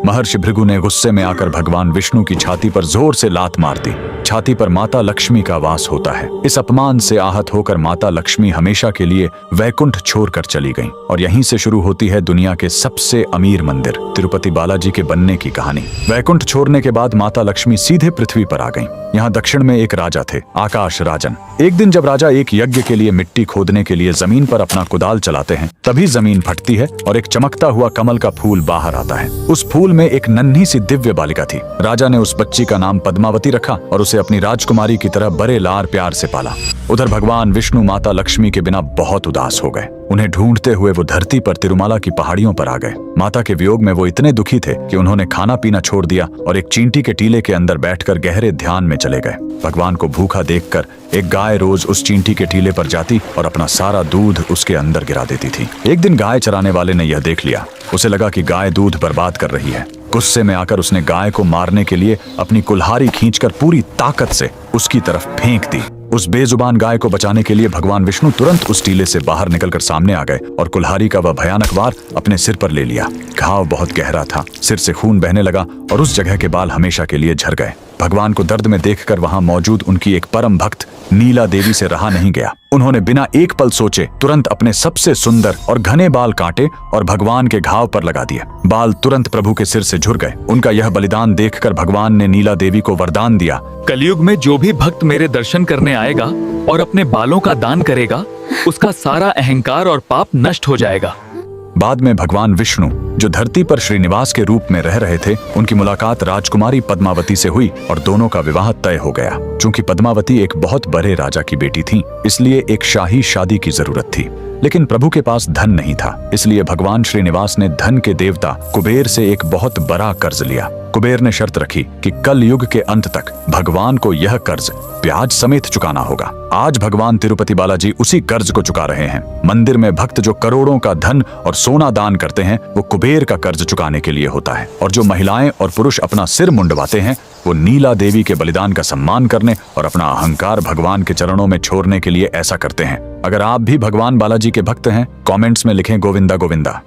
महर्षि भृगु ने गुस्से में आकर भगवान विष्णु की छाती पर जोर से लात मार दी। छाती पर माता लक्ष्मी का वास होता है। इस अपमान से आहत होकर माता लक्ष्मी हमेशा के लिए वैकुंठ छोड़कर चली गईं और यहीं से शुरू होती है दुनिया के सबसे अमीर मंदिर तिरुपति बालाजी के बनने की कहानी। वैकुंठ छोड़ने के बाद माता लक्ष्मी सीधे पृथ्वी पर आ गईं। यहाँ दक्षिण में एक राजा थे, आकाश राजन। एक दिन जब राजा एक यज्ञ के लिए मिट्टी खोदने के लिए जमीन पर अपना कुदाल चलाते हैं, तभी जमीन फटती है और एक चमकता हुआ कमल का फूल बाहर आता है। उस फूल में एक नन्ही सी दिव्य बालिका थी। राजा ने उस बच्ची का नाम पद्मावती रखा और उसे अपनी राजकुमारी की तरह बड़े लाड़ प्यार से पाला। उधर भगवान विष्णु माता लक्ष्मी के बिना बहुत उदास हो गए। उन्हें ढूंढते हुए वो धरती पर तिरुमाला की पहाड़ियों पर आ गए। माता के वियोग में वो इतने दुखी थे कि उन्होंने खाना पीना छोड़ दिया और एक चींटी के टीले के अंदर बैठकर गहरे ध्यान में चले गए। भगवान को भूखा देखकर एक गाय रोज उस चींटी के टीले पर जाती और अपना सारा दूध उसके अंदर गिरा देती थी। एक दिन गाय चराने वाले ने यह देख लिया। उसे लगा कि गाय दूध बर्बाद कर रही है। गुस्से में आकर उसने गाय को मारने के लिए अपनी कुल्हाड़ी खींचकर पूरी ताकत से उसकी तरफ फेंक दी। उस बेजुबान गाय को बचाने के लिए भगवान विष्णु तुरंत उस टीले से बाहर निकलकर सामने आ गए और कुल्हाड़ी का वह भयानक वार अपने सिर पर ले लिया। घाव बहुत गहरा था, सिर से खून बहने लगा और उस जगह के बाल हमेशा के लिए झड़ गए। भगवान को दर्द में देखकर वहां मौजूद उनकी एक परम भक्त नीला देवी से रहा नहीं गया। उन्होंने बिना एक पल सोचे तुरंत अपने सबसे सुंदर और घने बाल काटे और भगवान के घाव पर लगा दिए। बाल तुरंत प्रभु के सिर से झुर गए। उनका यह बलिदान देखकर भगवान ने नीला देवी को वरदान दिया, कलयुग में जो भी भक्त मेरे दर्शन करने आएगा और अपने बालों का दान करेगा, उसका सारा अहंकार और पाप नष्ट हो जाएगा। बाद में भगवान विष्णु जो धरती पर श्रीनिवास के रूप में रह रहे थे, उनकी मुलाकात राजकुमारी पद्मावती से हुई और दोनों का विवाह तय हो गया। चूंकि पद्मावती एक बहुत बड़े राजा की बेटी थी, इसलिए एक शाही शादी की जरूरत थी। लेकिन प्रभु के पास धन नहीं था, इसलिए भगवान श्रीनिवास ने धन के देवता कुबेर से एक बहुत बड़ा कर्ज लिया। कुबेर ने शर्त रखी कि कल युग के अंत तक भगवान को यह कर्ज ब्याज समेत चुकाना होगा। आज भगवान तिरुपति बालाजी उसी कर्ज को चुका रहे हैं। मंदिर में भक्त जो करोड़ों का धन और सोना दान करते हैं, वो कुबेर का कर्ज चुकाने के लिए होता है, और जो महिलाएं और पुरुष अपना सिर मुंडवाते हैं, वो नीला देवी के बलिदान का सम्मान करने और अपना अहंकार भगवान के चरणों में छोड़ने के लिए ऐसा करते हैं। अगर आप भी भगवान बालाजी के भक्त हैं, कमेंट्स में लिखें गोविंदा गोविंदा।